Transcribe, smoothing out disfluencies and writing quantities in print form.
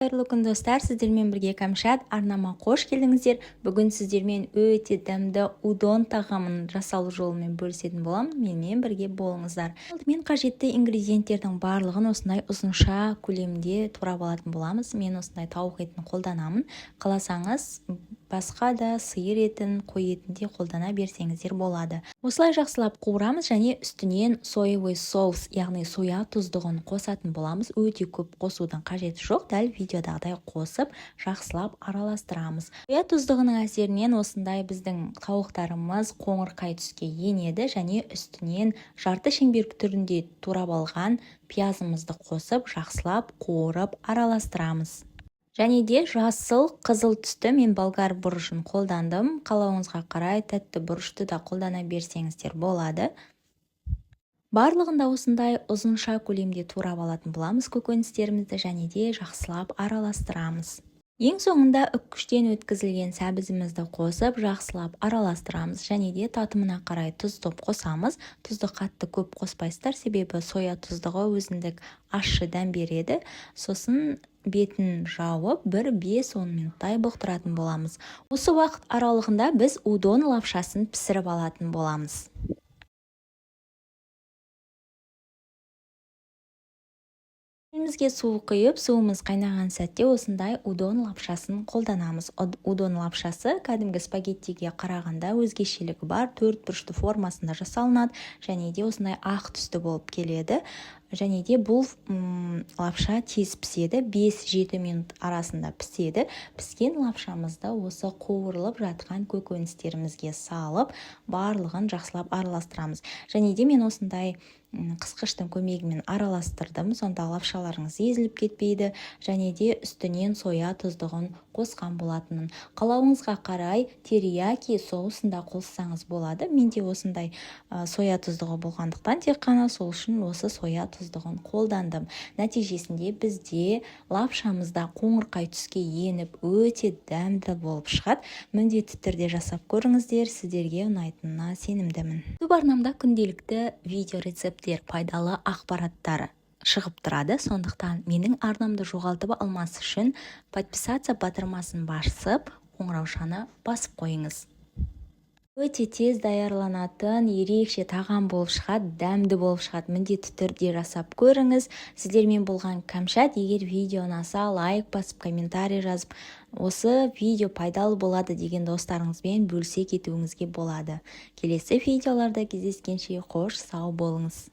Қайырлы күн достар, сіздермен бірге Кәмшат арнама қош келдіңіздер. Бүгін сіздермен өте дәмді удон тағамын жасалу жолымен бөлісетін боламын. Менімен бірге болыңыздар. Мен қажетті ингредиенттердің барлығын осындай ұзынша көлемде турап алатын боламыз. Мен осындай тауық етін қолданамын. Қаласаңыз басқа да сиыр етін, қой етін де қолдана берсеңіздер болады. Осылай жақсылап қуырамыз және үстінен соевый соус, яғни соя тұздығын қосатын боламыз. Өте көп қосудың қажеті жоқ, дәл видеодағыдай қосып жақсылап араластырамыз. Соя тұздығының әсерінен осындай біздің тауықтарымыз қоңырқай түске енеді және үстінен жарты шеңбер түрінде турап алған пиязымызды қосып жақсылап қуырып араластырамыз. Және де жасыл, қызыл түсті мен болгар бұрышын қолдандым. Қалауыңызға қарай тәтті бұрышты да қолдана берсеңіздер болады. Барлығында осындай ұзынша көлемде турап алатын боламыз көкөністерімізді және де жақсылап араластырамыз. Ең соңында үккіштен өткізілген сәбізімізді қосып жақсылап араластырамыз және де татымына қарай тұзды қосамыз. Тұзды қатты көп қоспайсыздар, себебі соя тұздығы өзіндік ащы дәм береді. Сосын бетін жауып 5-10 минуттай бұқтыратын боламыз. Осы уақыт аралығында біз удон лапшасын пісіріп алатын боламыз. Үйімізге су құйып, суымыз қайнаған сәтте осындай удон лапшасын қолданамыз. Удон лапшасы кәдімгі спагеттиге қарағанда өзгешелігі бар, 4 бұрышты формасында жасалынады және де осындай ақ түсті болып келеді. Және де бұл лапша тез піседі, 5-7 минут арасында піседі. Піскен лапшамызды осы қуырылып жатқан көкөністерімізге салып, барлығын жақсылап араластырамыз. Және де мен осындай қысқыштың көмегімен араластырдым, сонда лапшаларыңыз езіліп кетпейді және де үстінен соя тұздығын қосқан болатынмын. Қалауыңызға қарай терияки соусында қоссаңыз болады. Менде осындай соя тұздығы болғандықтан тек қана сол үшін осы соя тұздығын қолдандым. Нәтижесінде бізде лапшамызда қоңырқай түске еніп өте дәмді болып шығады. Міндетті түрде жасап көріңіздер, сіздерге ұнайтынына сенімдімін. YouTube арнамда күнделікті видео рецепттер, пайдалы ақпараттар шығып тұрады. Сондықтан менің арнамды жоғалтып алмас үшін подписаться батырмасын басып, қоңыраушаны басып қойыңыз. Өте тез даярланатын ерекше тағам болып шығады, дәмді болып шығады. Міндетті түрде жасап көріңіз. Сіздермен болған Кәмшат. Егер видео ұнаса, лайк басып, комментарий жазып, осы видео пайдалы болады деген достарыңызбен бөлісе кетуіңізге болады. Келесі видеоларда кездескенше қош сау болыңыз.